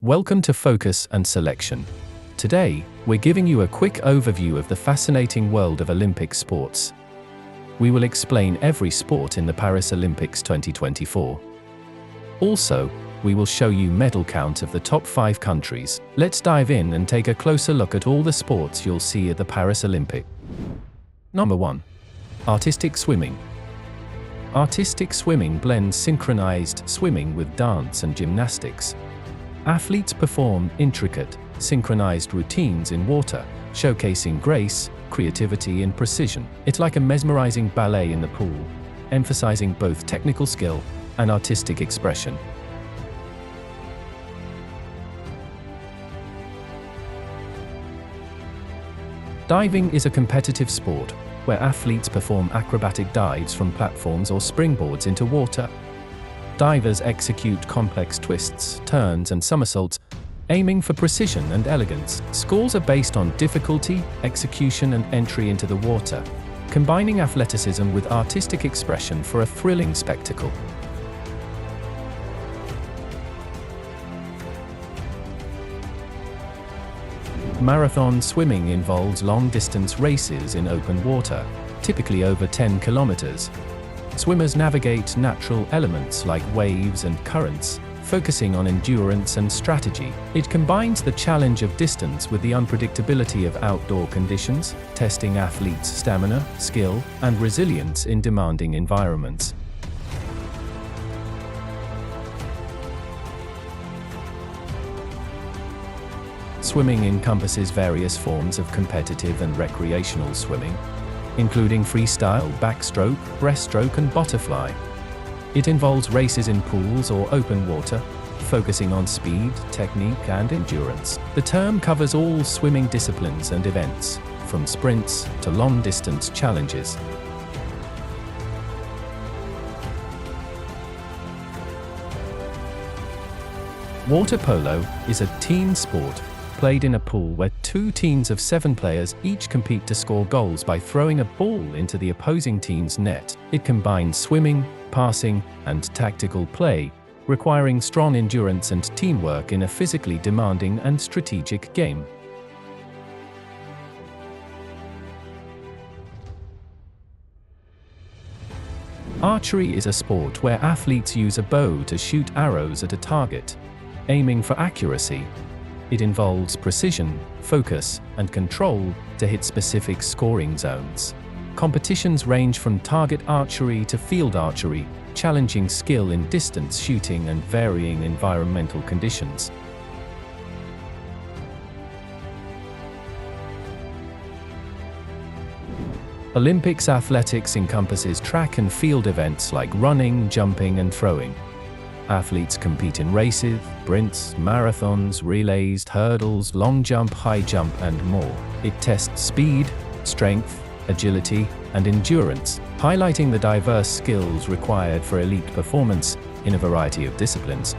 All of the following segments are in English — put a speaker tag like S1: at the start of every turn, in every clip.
S1: Welcome to Focus and Selection. Today, we're giving you a quick overview of the fascinating world of Olympic sports. We will explain every sport in the Paris Olympics 2024. Also, we will show you medal count of the top 5 countries. Let's dive in and take a closer look at all the sports you'll see at the Paris Olympics. Number 1. Artistic swimming. Artistic swimming blends synchronized swimming with dance and gymnastics. Athletes perform intricate, synchronized routines in water, showcasing grace, creativity and precision. It's like a mesmerizing ballet in the pool, emphasizing both technical skill and artistic expression. Diving is a competitive sport, where athletes perform acrobatic dives from platforms or springboards into water. Divers execute complex twists, turns and somersaults, aiming for precision and elegance. Scores are based on difficulty, execution and entry into the water, combining athleticism with artistic expression for a thrilling spectacle. Marathon swimming involves long-distance races in open water, typically over 10 kilometers. Swimmers navigate natural elements like waves and currents, focusing on endurance and strategy. It combines the challenge of distance with the unpredictability of outdoor conditions, testing athletes' stamina, skill, and resilience in demanding environments. Swimming encompasses various forms of competitive and recreational swimming, including freestyle, backstroke, breaststroke and butterfly. It involves races in pools or open water, focusing on speed, technique and endurance. The term covers all swimming disciplines and events, from sprints to long-distance challenges. Water polo is a team sport played in a pool where 2 teams of 7 players each compete to score goals by throwing a ball into the opposing team's net. It combines swimming, passing, and tactical play, requiring strong endurance and teamwork in a physically demanding and strategic game. Archery is a sport where athletes use a bow to shoot arrows at a target, aiming for accuracy. It involves precision, focus, and control to hit specific scoring zones. Competitions range from target archery to field archery, challenging skill in distance shooting and varying environmental conditions. Olympics athletics encompasses track and field events like running, jumping, and throwing. Athletes compete in races, sprints, marathons, relays, hurdles, long jump, high jump, and more. It tests speed, strength, agility, and endurance, highlighting the diverse skills required for elite performance in a variety of disciplines.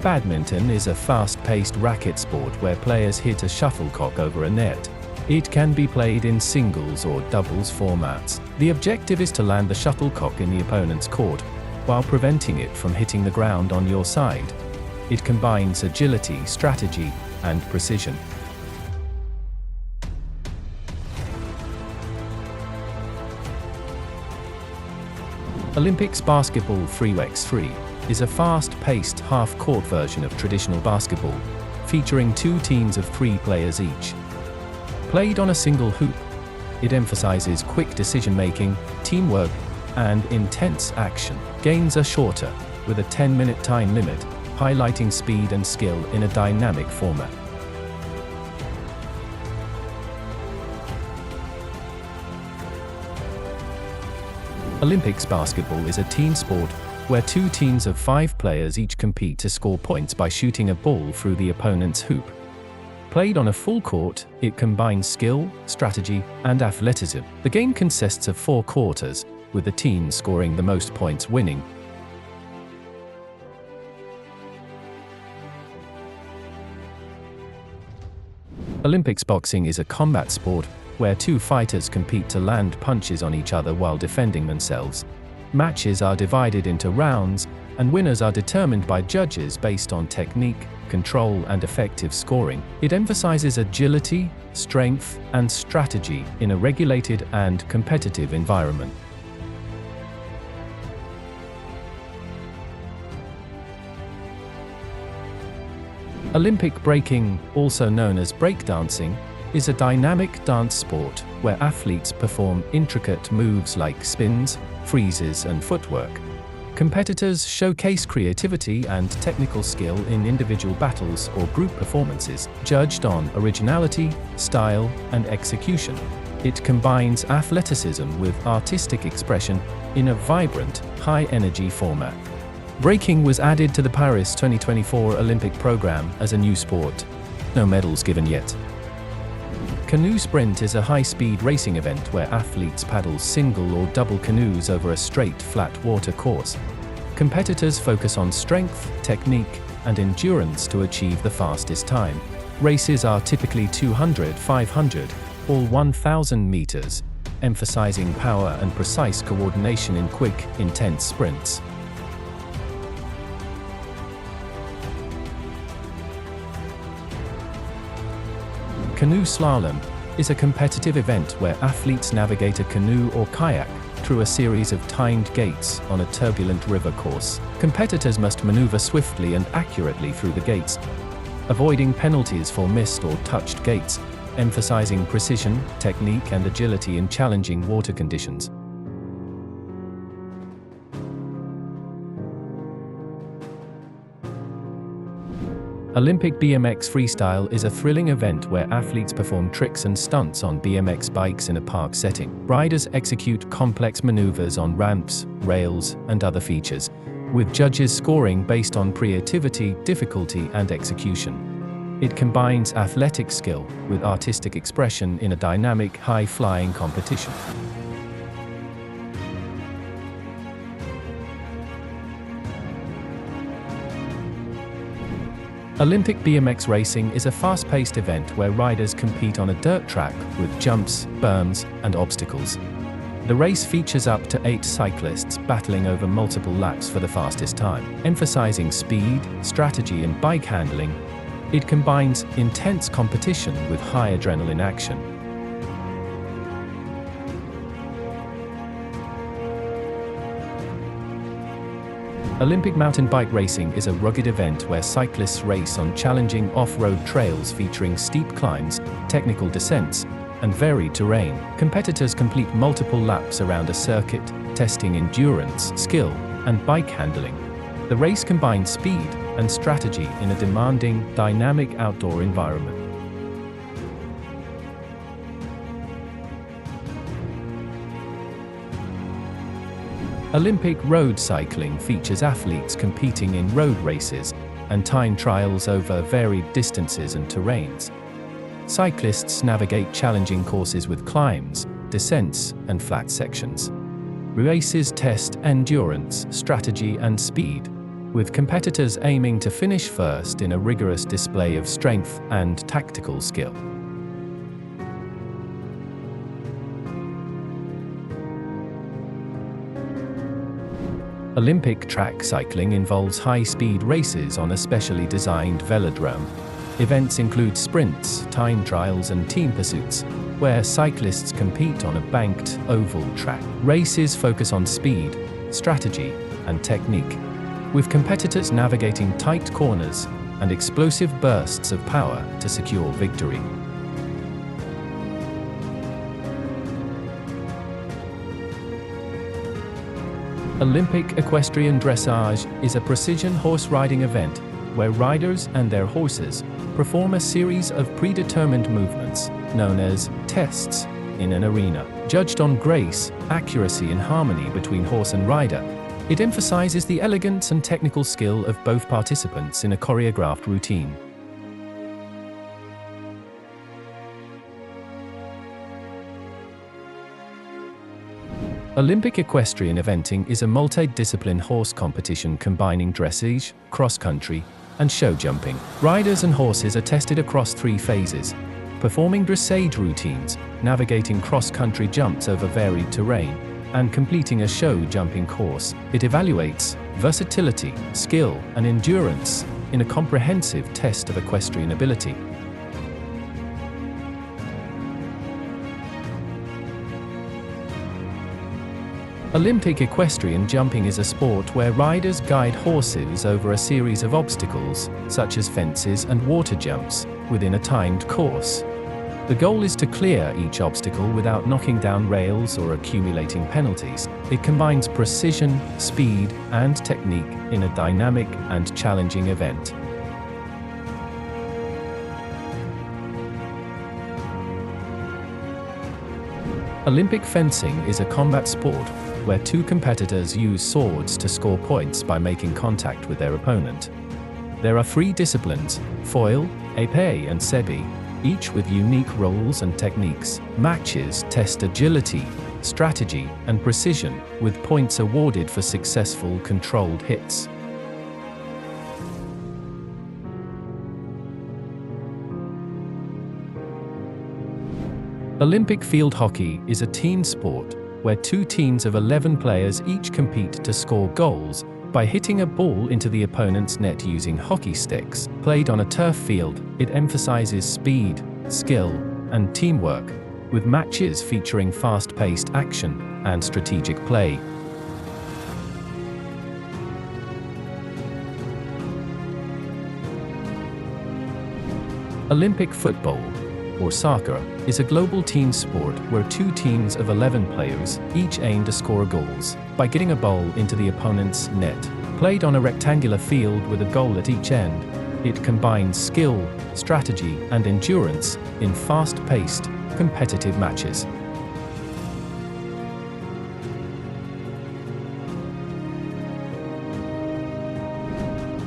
S1: Badminton is a fast-paced racket sport where players hit a shuttlecock over a net. It can be played in singles or doubles formats. The objective is to land the shuttlecock in the opponent's court, while preventing it from hitting the ground on your side. It combines agility, strategy, and precision. Olympics basketball 3x3 is a fast-paced half-court version of traditional basketball, featuring 2 teams of 3 players each. Played on a single hoop, it emphasizes quick decision-making, teamwork, and intense action. Games are shorter, with a 10-minute time limit, highlighting speed and skill in a dynamic format. Olympics basketball is a team sport where 2 teams of 5 players each compete to score points by shooting a ball through the opponent's hoop. Played on a full court, it combines skill, strategy, and athleticism. The game consists of 4 quarters, with the team scoring the most points winning. Olympics boxing is a combat sport where two fighters compete to land punches on each other while defending themselves. Matches are divided into rounds, and winners are determined by judges based on technique, control, and effective scoring. It emphasizes agility, strength, and strategy in a regulated and competitive environment. Olympic breaking, also known as breakdancing, is a dynamic dance sport where athletes perform intricate moves like spins, freezes, and footwork. Competitors showcase creativity and technical skill in individual battles or group performances, judged on originality, style, and execution. It combines athleticism with artistic expression in a vibrant, high-energy format. Breaking was added to the Paris 2024 Olympic program as a new sport. No medals given yet. Canoe Sprint is a high-speed racing event where athletes paddle single or double canoes over a straight, flat water course. Competitors focus on strength, technique, and endurance to achieve the fastest time. Races are typically 200, 500, or 1,000 meters, emphasizing power and precise coordination in quick, intense sprints. Canoe Slalom is a competitive event where athletes navigate a canoe or kayak through a series of timed gates on a turbulent river course. Competitors must maneuver swiftly and accurately through the gates, avoiding penalties for missed or touched gates, emphasizing precision, technique, and agility in challenging water conditions. Olympic BMX Freestyle is a thrilling event where athletes perform tricks and stunts on BMX bikes in a park setting. Riders execute complex maneuvers on ramps, rails, and other features, with judges scoring based on creativity, difficulty, and execution. It combines athletic skill with artistic expression in a dynamic, high-flying competition. Olympic BMX Racing is a fast-paced event where riders compete on a dirt track with jumps, berms, and obstacles. The race features up to 8 cyclists battling over multiple laps for the fastest time. Emphasizing speed, strategy, and bike handling, it combines intense competition with high adrenaline action. Olympic mountain bike racing is a rugged event where cyclists race on challenging off-road trails featuring steep climbs, technical descents, and varied terrain. Competitors complete multiple laps around a circuit, testing endurance, skill, and bike handling. The race combines speed and strategy in a demanding, dynamic outdoor environment. Olympic road cycling features athletes competing in road races and time trials over varied distances and terrains. Cyclists navigate challenging courses with climbs, descents, and flat sections. Races test endurance, strategy, and speed, with competitors aiming to finish first in a rigorous display of strength and tactical skill. Olympic track cycling involves high-speed races on a specially designed velodrome. Events include sprints, time trials, and team pursuits, where cyclists compete on a banked, oval track. Races focus on speed, strategy, and technique, with competitors navigating tight corners and explosive bursts of power to secure victory. Olympic Equestrian Dressage is a precision horse riding event where riders and their horses perform a series of predetermined movements, known as tests, in an arena. Judged on grace, accuracy, and harmony between horse and rider, it emphasizes the elegance and technical skill of both participants in a choreographed routine. Olympic Equestrian Eventing is a multi-discipline horse competition combining dressage, cross-country, and show jumping. Riders and horses are tested across 3 phases: performing dressage routines, navigating cross-country jumps over varied terrain, and completing a show jumping course. It evaluates versatility, skill, and endurance in a comprehensive test of equestrian ability. Olympic equestrian jumping is a sport where riders guide horses over a series of obstacles, such as fences and water jumps, within a timed course. The goal is to clear each obstacle without knocking down rails or accumulating penalties. It combines precision, speed, and technique in a dynamic and challenging event. Olympic fencing is a combat sport where two competitors use swords to score points by making contact with their opponent. There are 3 disciplines: foil, épée, and sebi, each with unique roles and techniques. Matches test agility, strategy, and precision, with points awarded for successful, controlled hits. Olympic field hockey is a team sport where 2 teams of 11 players each compete to score goals by hitting a ball into the opponent's net using hockey sticks. Played on a turf field, it emphasizes speed, skill, and teamwork, with matches featuring fast-paced action and strategic play. Olympic football, or soccer, is a global team sport where 2 teams of 11 players each aim to score goals by getting a ball into the opponent's net. Played on a rectangular field with a goal at each end, it combines skill, strategy, and endurance in fast-paced, competitive matches.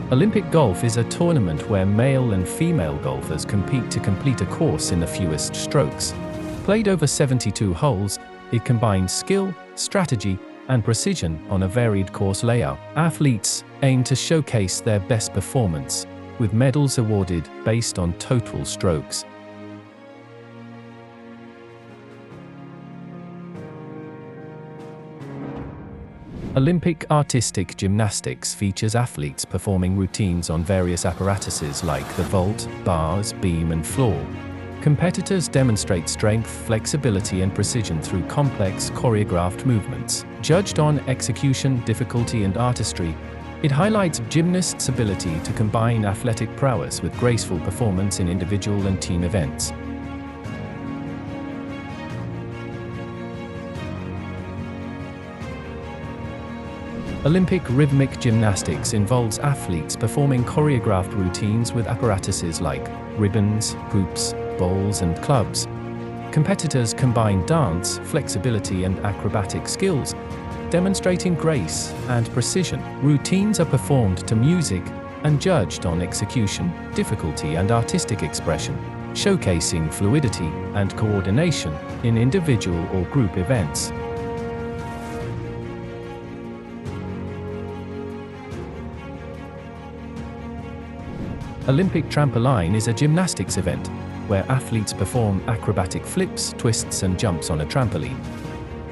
S1: Olympic golf is a tournament where male and female golfers compete to complete a course in the fewest strokes. Played over 72 holes, it combines skill, strategy, and precision on a varied course layout. Athletes aim to showcase their best performance, with medals awarded based on total strokes. Olympic artistic gymnastics features athletes performing routines on various apparatuses like the vault, bars, beam, and floor. Competitors demonstrate strength, flexibility, and precision through complex, choreographed movements. Judged on execution, difficulty, and artistry, it highlights gymnasts' ability to combine athletic prowess with graceful performance in individual and team events. Olympic rhythmic gymnastics involves athletes performing choreographed routines with apparatuses like ribbons, hoops, balls, and clubs. Competitors combine dance, flexibility, and acrobatic skills, demonstrating grace and precision. Routines are performed to music and judged on execution, difficulty, and artistic expression, showcasing fluidity and coordination in individual or group events. Olympic trampoline is a gymnastics event where athletes perform acrobatic flips, twists, and jumps on a trampoline.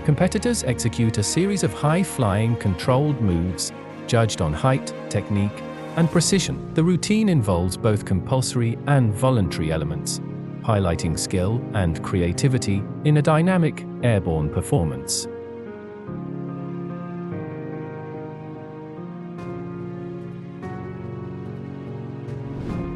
S1: Competitors execute a series of high-flying, controlled moves, judged on height, technique, and precision. The routine involves both compulsory and voluntary elements, highlighting skill and creativity in a dynamic, airborne performance.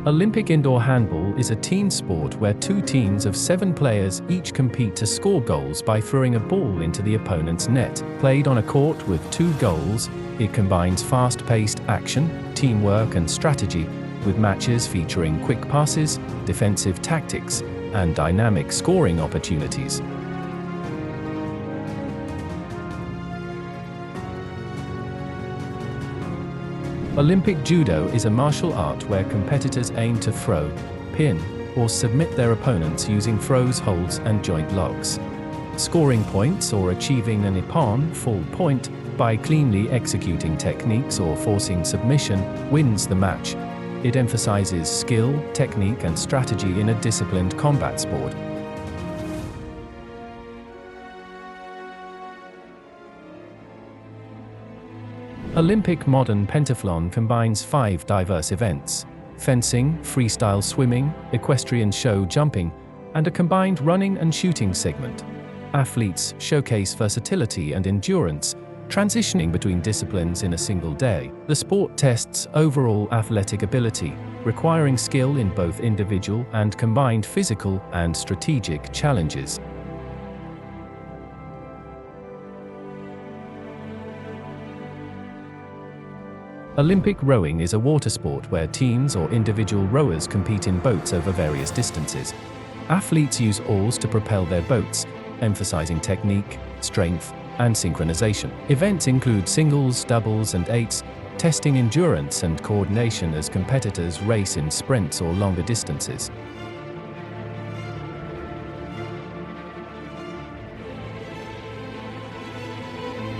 S1: Olympic indoor handball is a team sport where 2 teams of 7 players each compete to score goals by throwing a ball into the opponent's net. Played on a court with 2 goals, it combines fast-paced action, teamwork, and strategy, with matches featuring quick passes, defensive tactics, and dynamic scoring opportunities. Olympic Judo is a martial art where competitors aim to throw, pin, or submit their opponents using throws, holds, and joint locks. Scoring points or achieving an ippon full point by cleanly executing techniques or forcing submission wins the match. It emphasizes skill, technique, and strategy in a disciplined combat sport. Olympic modern pentathlon combines 5 diverse events: fencing, freestyle swimming, equestrian show jumping, and a combined running and shooting segment. Athletes showcase versatility and endurance, transitioning between disciplines in a single day. The sport tests overall athletic ability, requiring skill in both individual and combined physical and strategic challenges. Olympic rowing is a water sport where teams or individual rowers compete in boats over various distances. Athletes use oars to propel their boats, emphasizing technique, strength, and synchronization. Events include singles, doubles, and eights, testing endurance and coordination as competitors race in sprints or longer distances.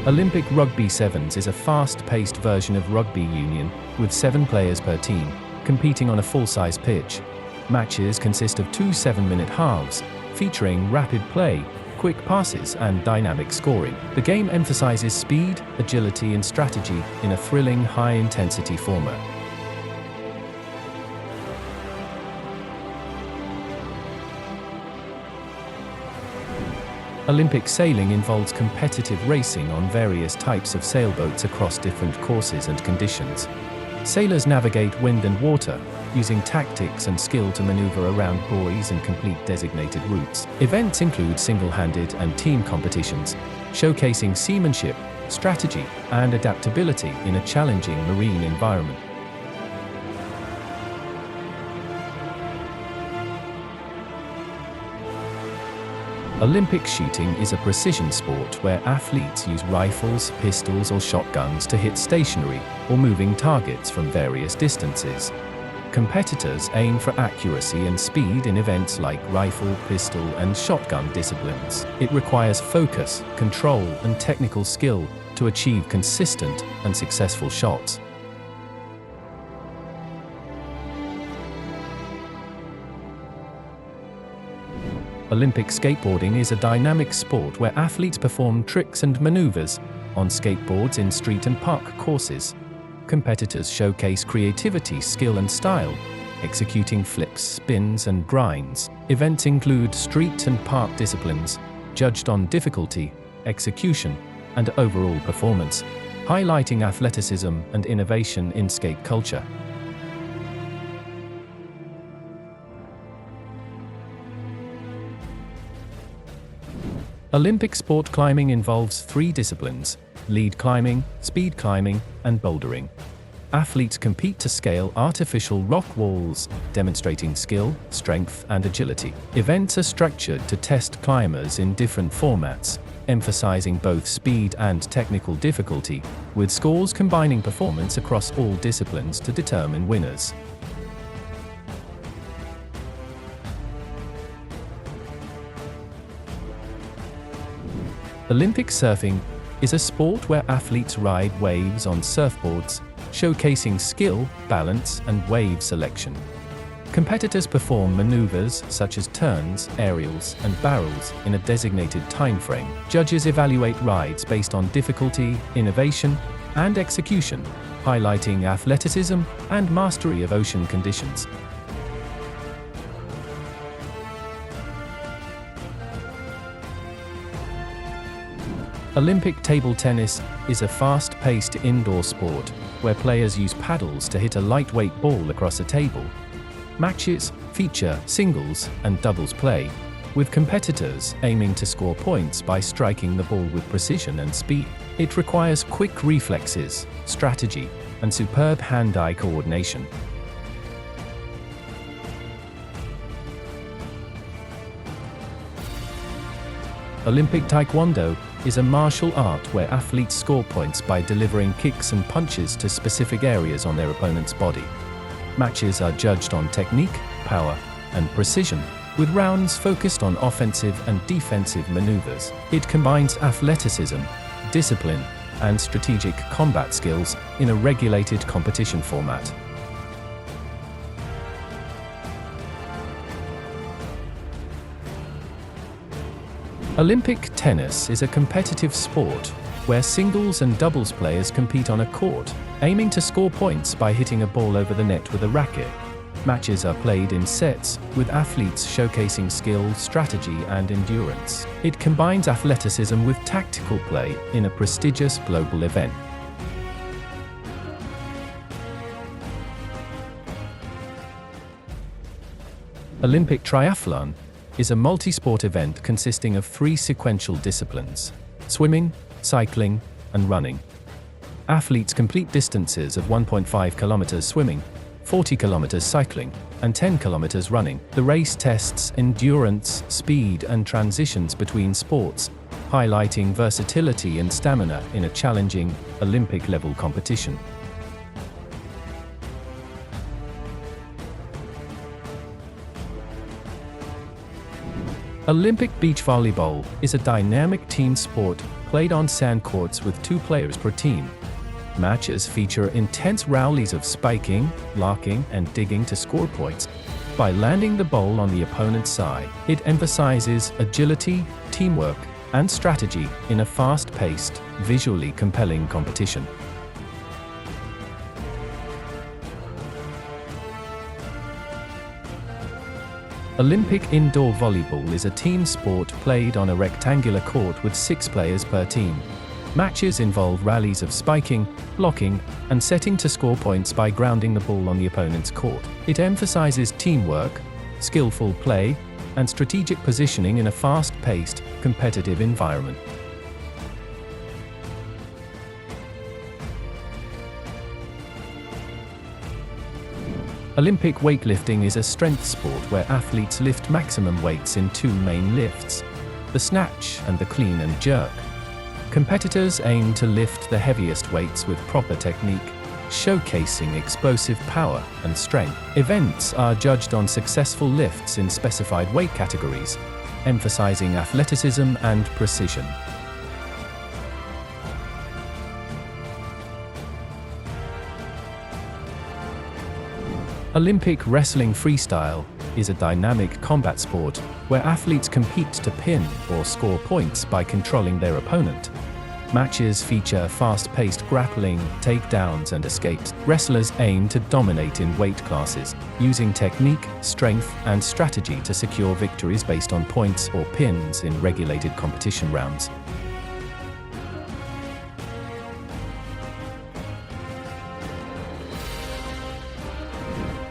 S1: Olympic Rugby Sevens is a fast-paced version of rugby union, with 7 players per team, competing on a full-size pitch. Matches consist of 2 7-minute halves, featuring rapid play, quick passes, and dynamic scoring. The game emphasizes speed, agility, and strategy in a thrilling, high-intensity format. Olympic sailing involves competitive racing on various types of sailboats across different courses and conditions. Sailors navigate wind and water, using tactics and skill to maneuver around buoys and complete designated routes. Events include single-handed and team competitions, showcasing seamanship, strategy, and adaptability in a challenging marine environment. Olympic shooting is a precision sport where athletes use rifles, pistols, or shotguns to hit stationary or moving targets from various distances. Competitors aim for accuracy and speed in events like rifle, pistol, and shotgun disciplines. It requires focus, control, and technical skill to achieve consistent and successful shots. Olympic skateboarding is a dynamic sport where athletes perform tricks and maneuvers on skateboards in street and park courses. Competitors showcase creativity, skill, and style, executing flips, spins, and grinds. Events include street and park disciplines, judged on difficulty, execution, and overall performance, highlighting athleticism and innovation in skate culture. Olympic sport climbing involves 3 disciplines: lead climbing, speed climbing, and bouldering. Athletes compete to scale artificial rock walls, demonstrating skill, strength, and agility. Events are structured to test climbers in different formats, emphasizing both speed and technical difficulty, with scores combining performance across all disciplines to determine winners. Olympic surfing is a sport where athletes ride waves on surfboards, showcasing skill, balance, and wave selection. Competitors perform maneuvers such as turns, aerials, and barrels in a designated time frame. Judges evaluate rides based on difficulty, innovation, and execution, highlighting athleticism and mastery of ocean conditions. Olympic table tennis is a fast-paced indoor sport where players use paddles to hit a lightweight ball across a table. Matches feature singles and doubles play, with competitors aiming to score points by striking the ball with precision and speed. It requires quick reflexes, strategy, and superb hand-eye coordination. Olympic Taekwondo is a martial art where athletes score points by delivering kicks and punches to specific areas on their opponent's body. Matches are judged on technique, power, and precision, with rounds focused on offensive and defensive maneuvers. It combines athleticism, discipline, and strategic combat skills in a regulated competition format. Olympic tennis is a competitive sport where singles and doubles players compete on a court, aiming to score points by hitting a ball over the net with a racket. Matches are played in sets, with athletes showcasing skill, strategy, and endurance. It combines athleticism with tactical play in a prestigious global event. Olympic Triathlon is a multi-sport event consisting of 3 sequential disciplines: swimming, cycling, and running. Athletes complete distances of 1.5 kilometers swimming, 40 kilometers cycling, and 10 kilometers running. The race tests endurance, speed, and transitions between sports, highlighting versatility and stamina in a challenging, Olympic-level competition. Olympic beach volleyball is a dynamic team sport played on sand courts with 2 players per team. Matches feature intense rallies of spiking, blocking, and digging to score points. By landing the ball on the opponent's side, it emphasizes agility, teamwork, and strategy in a fast-paced, visually compelling competition. Olympic indoor volleyball is a team sport played on a rectangular court with 6 players per team. Matches involve rallies of spiking, blocking, and setting to score points by grounding the ball on the opponent's court. It emphasizes teamwork, skillful play, and strategic positioning in a fast-paced, competitive environment. Olympic weightlifting is a strength sport where athletes lift maximum weights in 2 main lifts: the snatch and the clean and jerk. Competitors aim to lift the heaviest weights with proper technique, showcasing explosive power and strength. Events are judged on successful lifts in specified weight categories, emphasizing athleticism and precision. Olympic wrestling freestyle is a dynamic combat sport where athletes compete to pin or score points by controlling their opponent. Matches feature fast-paced grappling, takedowns, and escapes. Wrestlers aim to dominate in weight classes, using technique, strength, and strategy to secure victories based on points or pins in regulated competition rounds.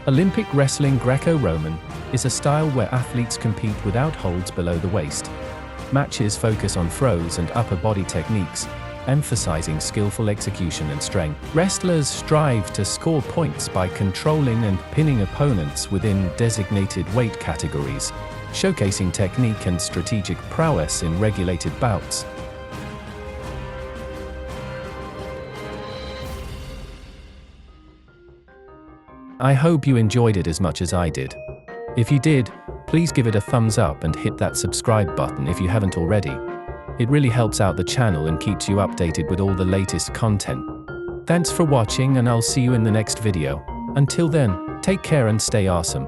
S1: Olympic wrestling Greco-Roman is a style where athletes compete without holds below the waist. Matches focus on throws and upper body techniques, emphasizing skillful execution and strength. Wrestlers strive to score points by controlling and pinning opponents within designated weight categories, showcasing technique and strategic prowess in regulated bouts. I hope you enjoyed it as much as I did. If you did, please give it a thumbs up and hit that subscribe button if you haven't already. It really helps out the channel and keeps you updated with all the latest content. Thanks for watching, and I'll see you in the next video. Until then, take care and stay awesome.